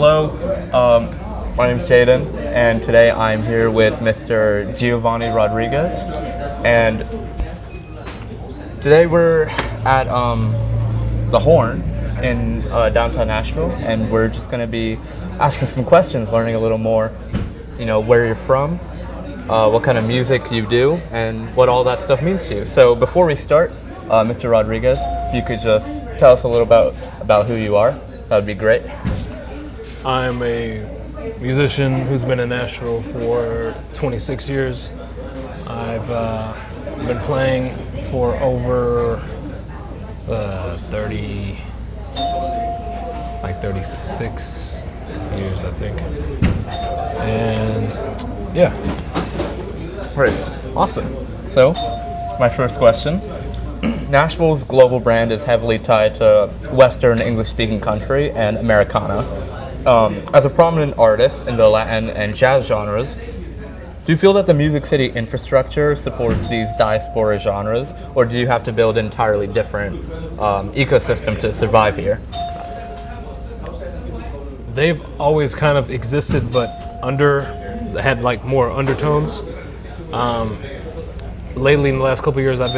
Hello, my name's Jaden, and today I'm here with Mr. Giovanni Rodriguez, and today we're at the Horn in downtown Nashville, and we're just going to be asking some questions, learning a little more, where you're from, what kind of music you do, and what all that stuff means to you. So before we start, Mr. Rodriguez, if you could just tell us a little about who you are, that would be great. I'm a musician who's been in Nashville for 26 years. I've been playing for over 36 years, I think. And yeah. Great. Awesome. So, my first question. Nashville's global brand is heavily tied to Western English-speaking country and Americana. As a prominent artist in the Latin and jazz genres, do you feel that the Music City infrastructure supports these diaspora genres, or do you have to build an entirely different ecosystem to survive here? They've always kind of existed, but had like more undertones. Lately, in the last couple of years, you've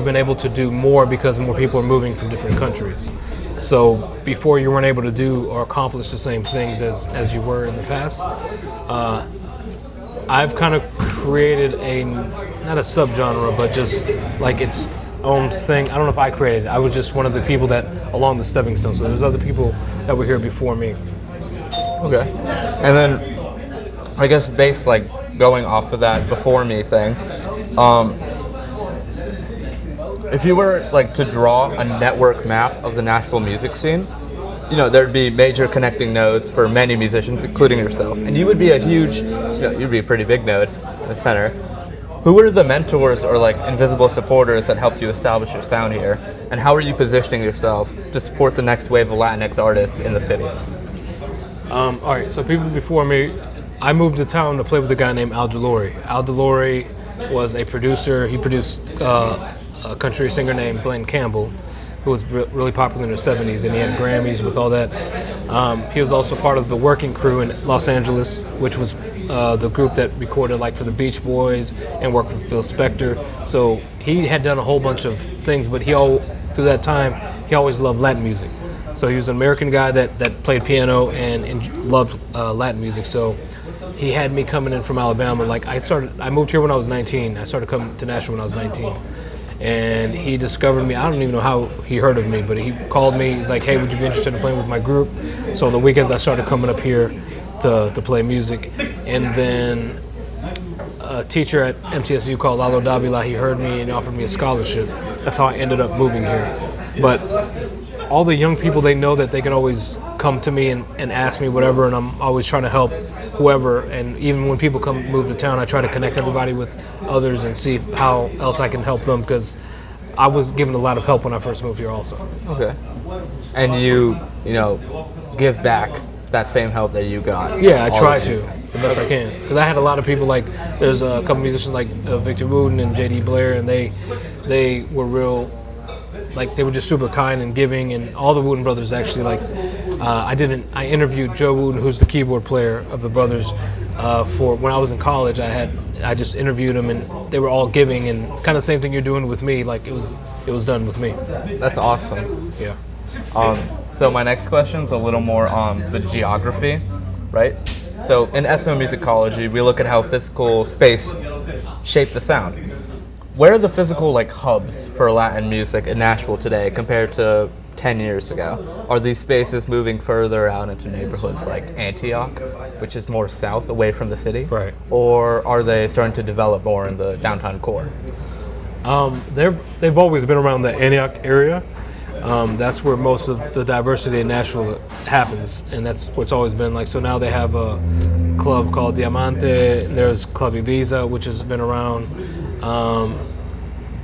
been able to do more because more people are moving from different countries. So before you weren't able to do or accomplish the same things as you were in the past. I've kind of created not a subgenre, but just like its own thing. I don't know if I created it. I was just one of the people that along the stepping stone. So there's other people that were here before me. Okay. And then I guess based going off of that before me thing, if you were to draw a network map of the Nashville music scene, there'd be major connecting nodes for many musicians, including yourself. And you would be you'd be a pretty big node in the center. Who were the mentors or invisible supporters that helped you establish your sound here? And how are you positioning yourself to support the next wave of Latinx artists in the city? All right, so people before me, I moved to town to play with a guy named Al DeLore. Al DeLore was a producer. He produced a country singer named Glenn Campbell, who was really popular in the 70s, and he had Grammys with all that. He was also part of the working crew in Los Angeles, which was the group that recorded for the Beach Boys and worked with Phil Spector. So he had done a whole bunch of things, but through that time, he always loved Latin music. So he was an American guy that played piano and loved Latin music. So he had me coming in from Alabama. I moved here when I was 19. I started coming to Nashville when I was 19. And he discovered me. I don't even know how he heard of me, but he called me. He's like, hey, would you be interested in playing with my group? So on the weekends, I started coming up here to play music. And then a teacher at MTSU called Lalo Davila, he heard me and offered me a scholarship. That's how I ended up moving here. But all the young people, they know that they can always come to me and ask me whatever, and I'm always trying to help whoever. And even when people move to town, I try to connect everybody with others and see how else I can help them, because I was given a lot of help when I first moved here also. Okay. And you give back that same help that you got? Yeah, I try to the best I can, because I had a lot of people there's a couple musicians like Victor Wooten and J.D. Blair, and they were real, they were just super kind and giving, and all the Wooten brothers actually I interviewed Joe Wooten, who's the keyboard player of the brothers, for when I was in college. I just interviewed them, and they were all giving, and kind of the same thing you're doing with me. It was done with me. That's awesome. Yeah. So my next question is a little more on the geography, right? So in ethnomusicology, we look at how physical space shaped the sound. Where are the physical hubs for Latin music in Nashville today compared to 10 years ago? Are these spaces moving further out into neighborhoods like Antioch, which is more south away from the city? Right. Or are they starting to develop more in the downtown core? They've always been around the Antioch area. That's where most of the diversity in Nashville happens, and that's what's always been So now they have a club called Diamante. There's Club Ibiza, which has been around.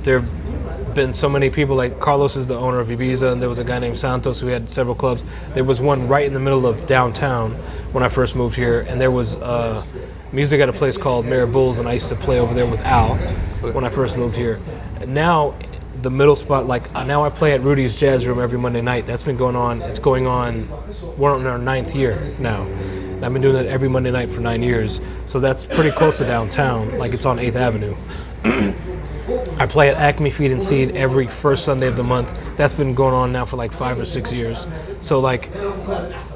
There have been so many people. Carlos is the owner of Ibiza, and there was a guy named Santos who had several clubs. There was one right in the middle of downtown when I first moved here, and there was music at a place called Mare Bulls, and I used to play over there with Al when I first moved here. And now the middle spot, like now I play at Rudy's Jazz Room every Monday night. That's been going on. It's going on. We're on our 9th year now. I've been doing that every Monday night for 9 years. So that's pretty close to downtown. Like it's on 8th Avenue. I play at Acme Feed and Seed every first Sunday of the month. That's been going on now for like 5 or 6 years. So like,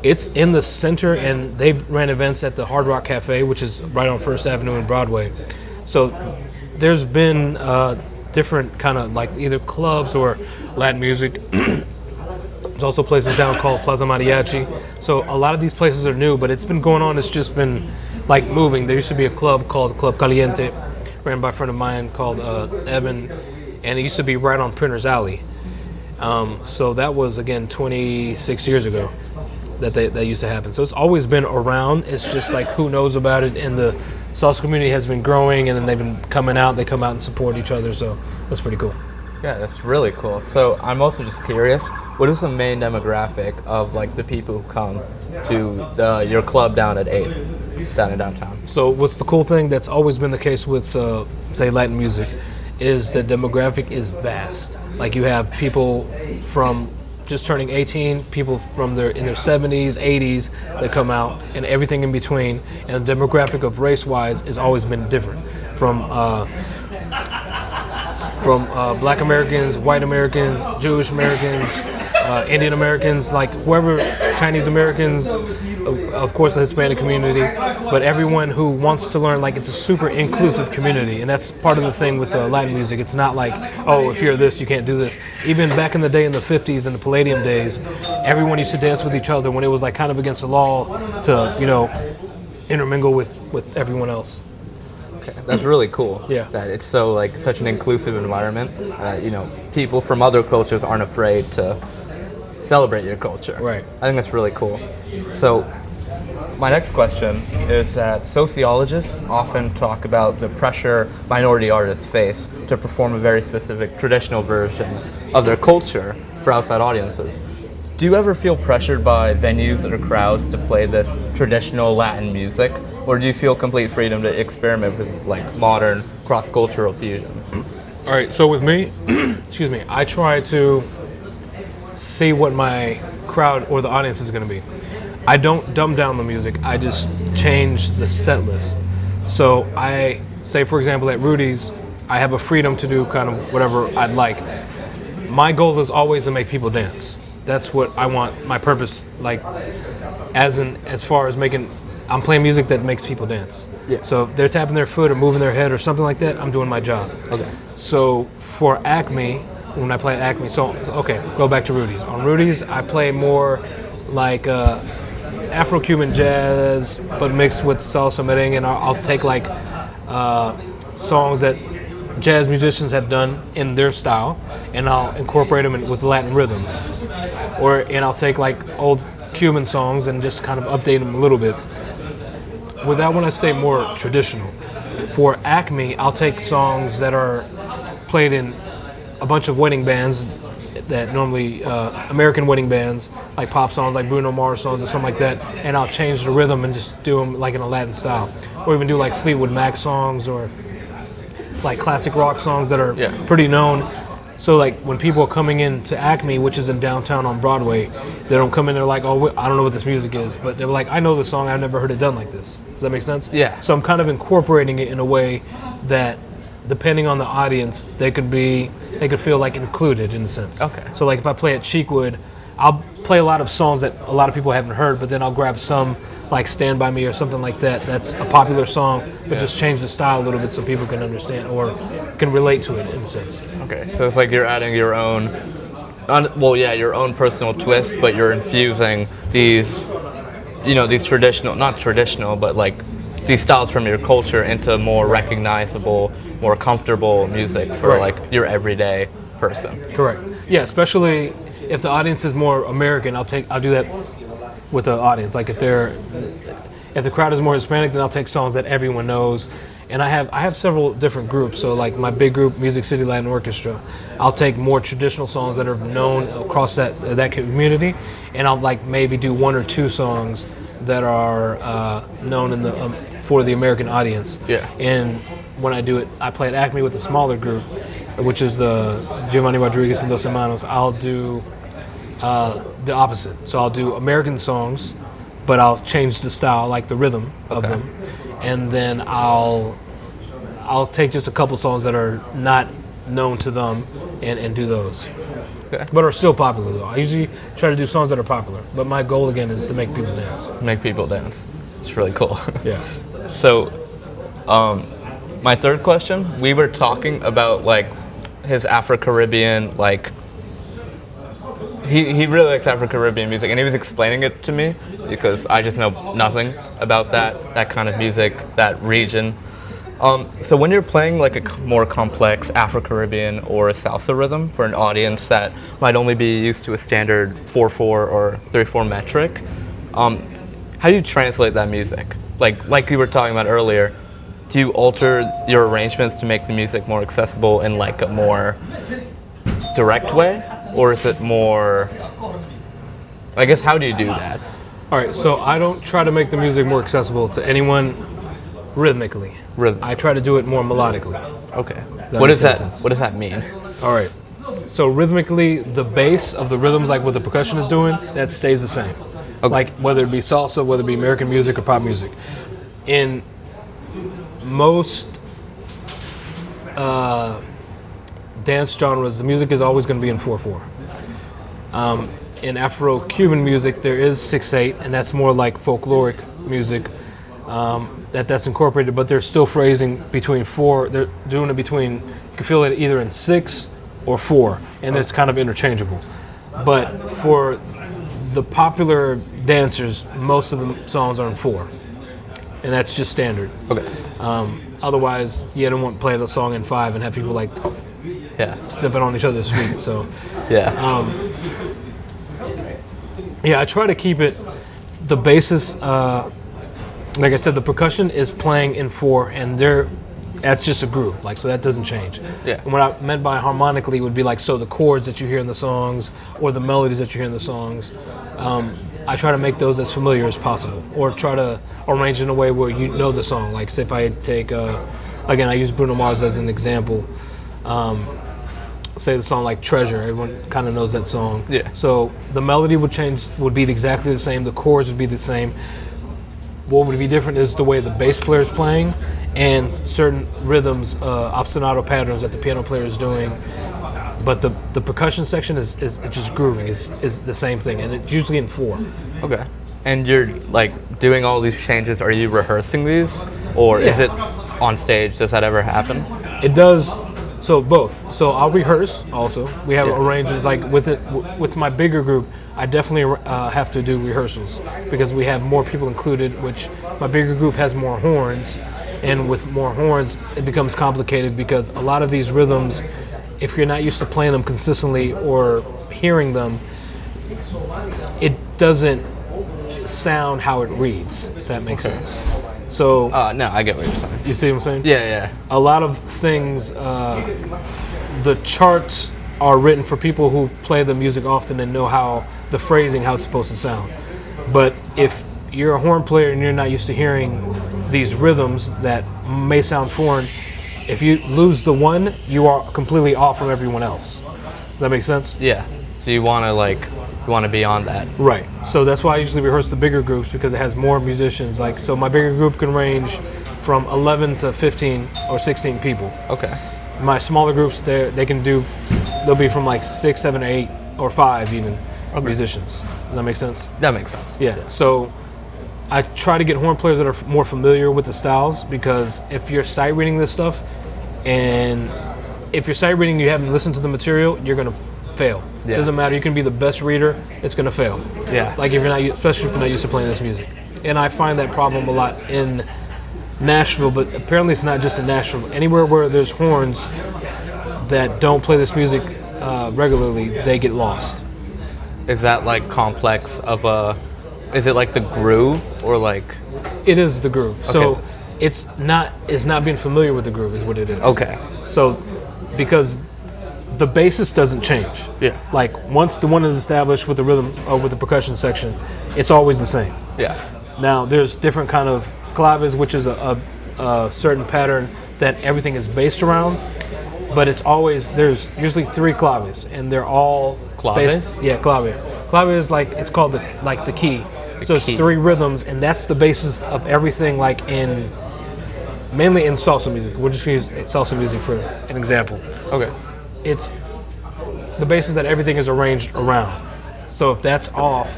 it's in the center, and they ran events at the Hard Rock Cafe, which is right on First Avenue and Broadway. So there's been different kind of like either clubs or Latin music. There's also places down called Plaza Mariachi. So a lot of these places are new, but it's been going on. It's just been like moving. There used to be a club called Club Caliente, ran by a friend of mine called Evan, and it used to be right on Printer's Alley. So that was, again, 26 years ago that used to happen. So it's always been around. It's just like who knows about it, and the salsa community has been growing, and then they've been coming out. They come out and support each other, so that's pretty cool. Yeah, that's really cool. So I'm also just curious, what is the main demographic of like the people who come to your club down at 8th, down in downtown? So what's the cool thing that's always been the case with, say, Latin music, is the demographic is vast. Like you have people from just turning 18, people from in their 70s, 80s that come out, and everything in between. And the demographic of race-wise has always been different. From Black Americans, white Americans, Jewish Americans, Indian Americans, like whoever, Chinese Americans, of course the Hispanic community, but everyone who wants to learn. Like it's a super inclusive community, and that's part of the thing with Latin music. It's not like, oh, if you're this, you can't do this. Even back in the day, in the 50s and the Palladium days, everyone used to dance with each other when it was like kind of against the law to, intermingle with everyone else. Okay, that's really cool. Yeah. That it's so like such an inclusive environment. People from other cultures aren't afraid to celebrate your culture. Right. I think that's really cool. So my next question is that sociologists often talk about the pressure minority artists face to perform a very specific traditional version of their culture for outside audiences. Do you ever feel pressured by venues or crowds to play this traditional Latin music, or do you feel complete freedom to experiment with like modern cross-cultural fusion? All right, so with me, excuse me, I try to see what my crowd or the audience is going to be. I don't dumb down the music, I just change the set list. So I say, for example, at Rudy's, I have a freedom to do kind of whatever I'd like. My goal is always to make people dance. That's what I want, my purpose, like as far as I'm playing music that makes people dance. Yeah. So if they're tapping their foot or moving their head or something like that, I'm doing my job. Okay. So for Acme, when I play at Acme, go back to Rudy's. On Rudy's, I play more like Afro-Cuban jazz, but mixed with salsa merengue, and I'll take like songs that jazz musicians have done in their style, and I'll incorporate them with Latin rhythms. And I'll take like old Cuban songs and just kind of update them a little bit. With that one, I stay more traditional. For Acme, I'll take songs that are played in a bunch of wedding bands that normally, American wedding bands, like pop songs, like Bruno Mars songs or something like that, and I'll change the rhythm and just do them like in a Latin style. Or even do like Fleetwood Mac songs or like classic rock songs that are pretty known. So like when people are coming in to Acme, which is in downtown on Broadway, they don't come in there like, oh, I don't know what this music is, but they're like, I know this song, I've never heard it done like this. Does that make sense? Yeah. So I'm kind of incorporating it in a way that, depending on the audience, they could feel like included in a sense. Okay. So like if I play at Cheekwood, I'll play a lot of songs that a lot of people haven't heard, but then I'll grab some like Stand By Me or something like that. That's a popular song, but just change the style a little bit so people can understand or can relate to it in a sense. Okay, so it's like you're adding your own, your own personal twist, but you're infusing these traditional, not traditional, but like these styles from your culture into more recognizable, more comfortable music for like your everyday person. Correct. Yeah, especially if the audience is more American, I'll do that with the audience. Like if the crowd is more Hispanic, then I'll take songs that everyone knows. And I have several different groups. So like my big group, Music City Latin Orchestra, I'll take more traditional songs that are known across that community, and I'll like maybe do one or two songs that are known in for the American audience. Yeah. And when I do it, I play at Acme with a smaller group. which is the Giovanni Rodriguez and Dos Hermanos, I'll do the opposite. So I'll do American songs, but I'll change the style, like the rhythm of them, and then I'll take just a couple songs that are not known to them and do those. Okay. But are still popular though. I usually try to do songs that are popular, but my goal again is to make people dance. Make people dance. It's really cool. Yeah. So, my third question, we were talking about like his Afro-Caribbean, like he really likes Afro-Caribbean music, and he was explaining it to me because I just know nothing about that kind of music, that region. So when you're playing like a more complex Afro-Caribbean or a salsa rhythm for an audience that might only be used to a standard 4/4 or 3/4 metric, how do you translate that music? Like you were talking about earlier, do you alter your arrangements to make the music more accessible in like a more direct way? Or is it more, I guess, how do you do that? All right, so I don't try to make the music more accessible to anyone rhythmically. I try to do it more melodically. Okay. What does that mean? All right. So rhythmically, the bass of the rhythms, like what the percussion is doing, that stays the same. Okay. Like whether it be salsa, whether it be American music or pop music. In most dance genres, the music is always going to be in 4/4. In Afro-Cuban music, there is 6/8, and that's more like folkloric music. That's incorporated, but they're still phrasing between 4. They're doing it between, you can feel it either in 6 or 4, and it's kind of interchangeable. But for the popular dancers, most of the songs are in 4, and that's just standard. Okay. Otherwise, you don't want to play the song in 5 and have people like stepping on each other's feet. So I try to keep it, the basis, like I said, the percussion is playing in 4, and that's just a groove, like, so that doesn't change. Yeah. And what I meant by harmonically would be like, so the chords that you hear in the songs or the melodies that you hear in the songs, I try to make those as familiar as possible, or try to arrange in a way where you know the song. Like, say if I take, again, I use Bruno Mars as an example. Say the song like Treasure, everyone kind of knows that song. Yeah. So the melody would be exactly the same, the chords would be the same. What would be different is the way the bass player is playing and certain rhythms, ostinato patterns that the piano player is doing. But the percussion section is just grooving, is the same thing, and it's usually in 4. Okay. And you're like doing all these changes, are you rehearsing these? Or is it on stage? Does that ever happen? It does. So both. So I'll rehearse also. We have arrangements, like with my bigger group, I definitely have to do rehearsals because we have more people included, which my bigger group has more horns, and with more horns it becomes complicated because a lot of these rhythms, if you're not used to playing them consistently or hearing them, it doesn't sound how it reads, if that makes sense. So no, I get what you're saying. You see what I'm saying? Yeah. A lot of things, the charts are written for people who play the music often and know how the phrasing, how it's supposed to sound. But if you're a horn player and you're not used to hearing these rhythms that may sound foreign, if you lose the one, you are completely off from everyone else. Does that make sense? Yeah. So you want to be on that. Right. So that's why I usually rehearse the bigger groups, because it has more musicians. Like, so my bigger group can range from 11 to 15 or 16 people. Okay. My smaller groups, they'll be from like 6, 7, 8, or 5 even musicians. Does that make sense? That makes sense. Yeah. So I try to get horn players that are more familiar with the styles, because if you're sight reading this stuff, and if you're sight reading, you haven't listened to the material, you're gonna fail. Yeah. It doesn't matter. You can be the best reader, it's gonna fail. Yeah. Like if you're not, especially if you're not used to playing this music. And I find that problem a lot in Nashville, but apparently it's not just in Nashville. Anywhere where there's horns that don't play this music regularly, they get lost. Is that like complex of a? Is it like the groove or like? It is the groove. Okay. So it's not being familiar with the groove is what it is. Okay. So because the basis doesn't change. Yeah. Like once the one is established with the rhythm or with the percussion section, it's always the same. Yeah. Now there's different kind of claves, which is a certain pattern that everything is based around, but it's always, there's usually 3 claves, and they're all Claves? Yeah, clave. Clave is like, it's called the key. So it's key. 3 rhythms, and that's the basis of everything, like mainly in salsa music. We're just gonna use salsa music for an example. Okay. It's the basis that everything is arranged around. So if that's off,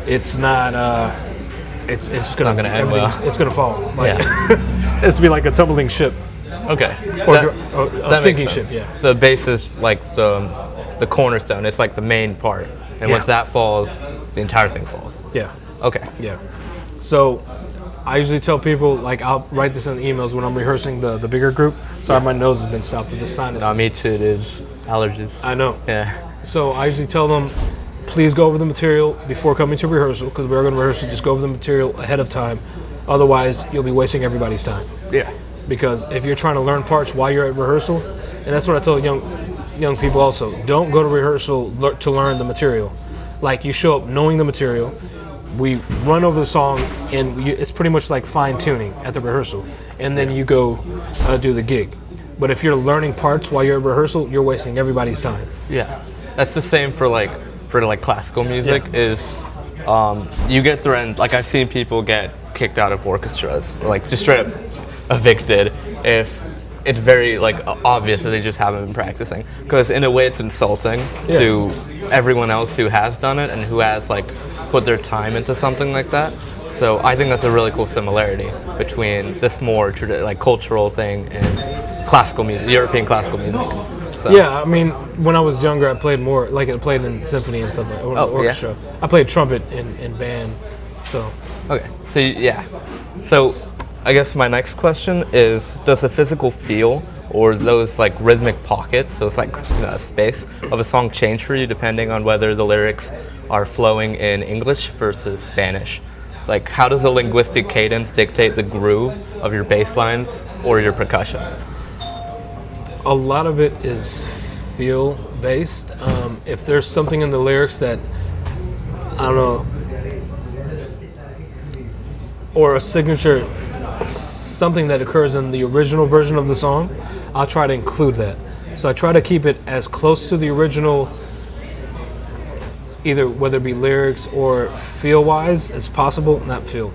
it's not. It's just Not gonna end well. It's gonna fall. Like, Yeah. it's to be like a tumbling ship Okay. or That- a that sinking makes ship. sense. Yeah. The base is like the cornerstone. It's like the main part, and Yeah. once that falls, the entire thing falls. Yeah. Okay. Yeah. So I usually tell people, like, I'll write this in emails when I'm rehearsing the bigger group. Sorry, my nose has been stopped with the sinus. No, me too. It is allergies. I know. Yeah. So I usually tell them, please go over the material before coming to rehearsal, because we're going to rehearsal. Just go over the material ahead of time. Otherwise, you'll be wasting everybody's time. Yeah. Because if you're trying to learn parts while you're at rehearsal, and that's what I tell young people also, don't go to rehearsal to learn the material. Like, you show up knowing the material, we run over the song, and it's pretty much like fine tuning at the rehearsal, and then you go do the gig. But if you're learning parts while you're at rehearsal, you're wasting everybody's time. Yeah. That's the same for classical music. Yeah. Is you get threatened. Like, I've seen people get kicked out of orchestras, like just straight up evicted, if it's very like obvious that they just haven't been practicing. Because in a way, it's insulting to everyone else who has done it and who has like put their time into something like that. So I think that's a really cool similarity between this more like cultural thing and classical music, European classical music. So. Yeah, I mean, when I was younger, I played more, like I played in symphony and stuff, like or orchestra. Yeah? I played trumpet in band, so. Okay, so yeah. So I guess my next question is, does the physical feel or those like rhythmic pockets, so it's like space of a song change for you depending on whether the lyrics are flowing in English versus Spanish? Like, how does the linguistic cadence dictate the groove of your bass lines or your percussion? A lot of it is feel based. If there's something in the lyrics that, I don't know, or a signature, something that occurs in the original version of the song, I'll try to include that. So I try to keep it as close to the original, either whether it be lyrics or feel wise as possible. Not feel.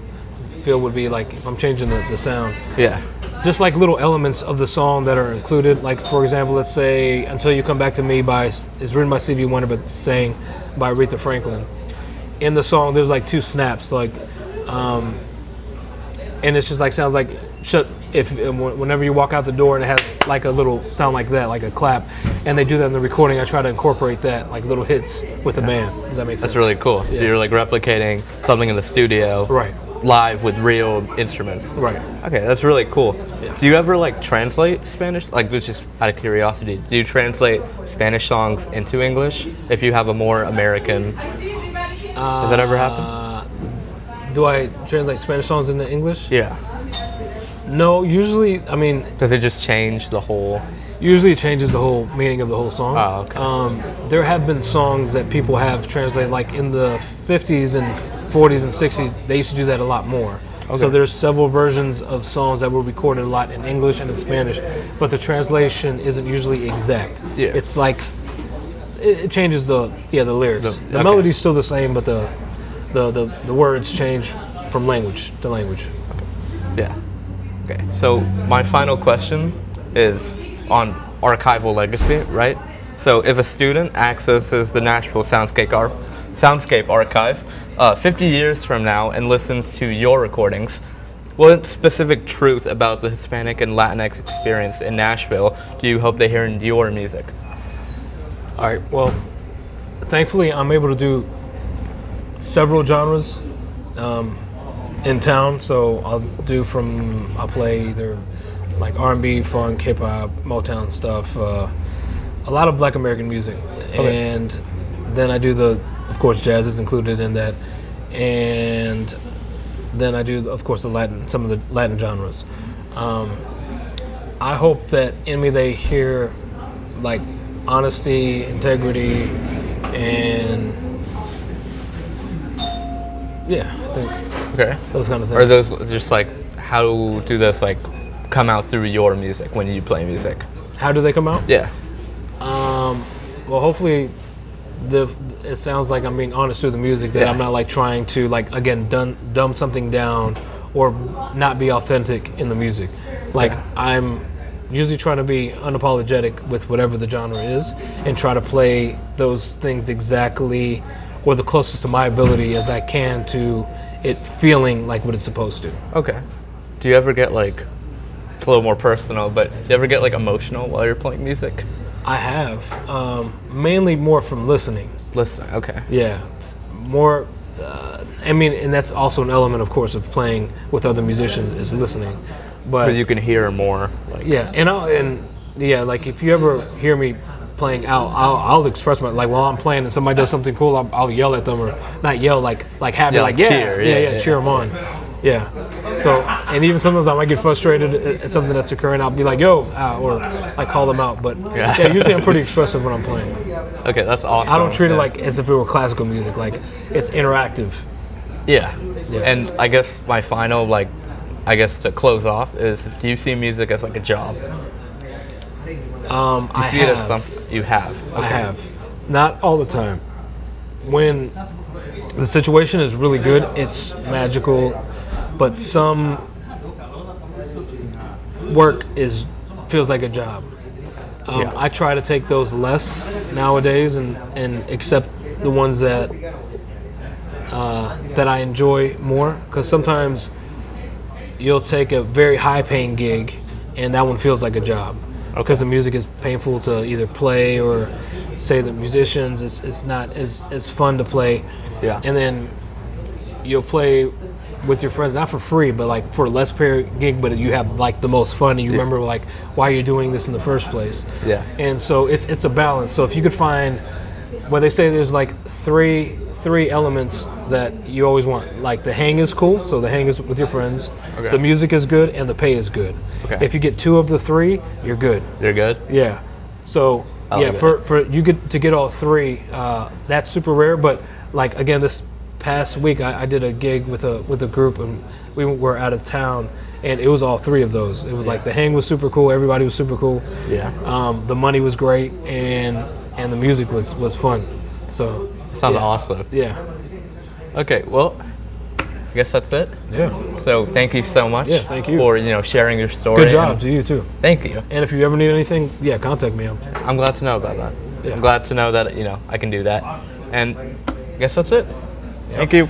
Feel would be like if I'm changing the sound. Yeah. Just like little elements of the song that are included. Like, for example, let's say "Until You Come Back to Me" is written by Stevie Wonder but sang by Aretha Franklin. In the song, there's like 2 snaps, like, and it's just like sounds like whenever you walk out the door, and it has like a little sound like that, like a clap, and they do that in the recording. I try to incorporate that, like little hits with the band. Does that make sense? That's really cool. Yeah. You're like replicating something in the studio. Right. Live with real instruments. Right. Okay, that's really cool. Yeah. Do you ever like translate Spanish? Like, just out of curiosity, do you translate Spanish songs into English if you have a more American? Does that ever happen? Do I translate Spanish songs into English? Yeah. No, usually, I mean, Does it just change the whole? usually it changes the whole meaning of the whole song. Oh, okay. There have been songs that people have translated, like in the 50s and 40s and 60s, they used to do that a lot more. Okay. So there's several versions of songs that were recorded a lot in English and in Spanish, but the translation isn't usually exact. Yeah. It's like, it changes the lyrics. The okay. melody's still the same, but the words change from language to language. Yeah. Okay. So my final question is on archival legacy, right? So if a student accesses the Nashville Soundscape Archive 50 years from now and listens to your recordings, what specific truth about the Hispanic and Latinx experience in Nashville do you hope they hear in your music? All right. Well, thankfully, I'm able to do several genres in town. So I'll play either like R&B, funk, hip hop, Motown stuff, a lot of Black American music, and then I do of course, jazz is included in that, and then I do, of course, some of the Latin genres. I hope that in me they hear like honesty, integrity, and I think those kind of things. Are those just like, how do those like come out through your music when you play music? How do they come out? Yeah. Well, hopefully, it sounds like I'm being honest through the music, that Yeah. I'm not like trying to like again dumb something down or not be authentic in the music. Like I'm usually trying to be unapologetic with whatever the genre is and try to play those things exactly or the closest to my ability as I can to it feeling like what it's supposed to. Okay. Do you ever get like, it's a little more personal, but do you ever get like emotional while you're playing music? I have, mainly more from listening. Listening, okay. Yeah, more. I mean, and that's also an element, of course, of playing with other musicians is listening. But you can hear more. Like, yeah, and like if you ever hear me playing out, I'll express my like while I'm playing and somebody does something cool, I'll yell at them or not yell like happy, Yeah, like like yeah, cheer, cheer them on. Yeah. So, and even sometimes I might get frustrated at something that's occurring. I'll be like, yo, or like call them out. But yeah, usually I'm pretty expressive when I'm playing. Okay, that's awesome. I don't treat it like as if it were classical music. Like it's interactive. Yeah. And I guess my final, like, I guess to close off is, do you see music as like a job? I see have. it as something you have. Okay. I have. Not all the time. When the situation is really good, it's magical. But some work feels like a job. I try to take those less nowadays and accept the ones that I enjoy more. Because sometimes you'll take a very high-paying gig, and that one feels like a job. Because the music is painful to either play or say the musicians, it's not as fun to play. Yeah. And then you'll play with your friends, not for free, but like for a less paid gig, but you have like the most fun and you remember like why you're doing this in the first place. Yeah. And so it's a balance. So if you could find, well, they say there's like three elements that you always want. Like the hang is cool, so the hang is with your friends. Okay. The music is good and the pay is good. Okay. If you get two of the three, you're good. You're good? Yeah. So like for you get all three, that's super rare. But like again, this past week I did a gig with a group and we were out of town and it was all three of those. It was like the hang was super cool, everybody was super cool. Yeah. The money was great and the music was fun. So Sounds awesome. Yeah. Okay, well, I guess that's it. Yeah. So thank you so much. Yeah, thank you. For sharing your story. Good job to you too. Thank you. And if you ever need anything, contact me. I'm glad to know about that. Yeah. I'm glad to know that I can do that. And I guess that's it. Thank you.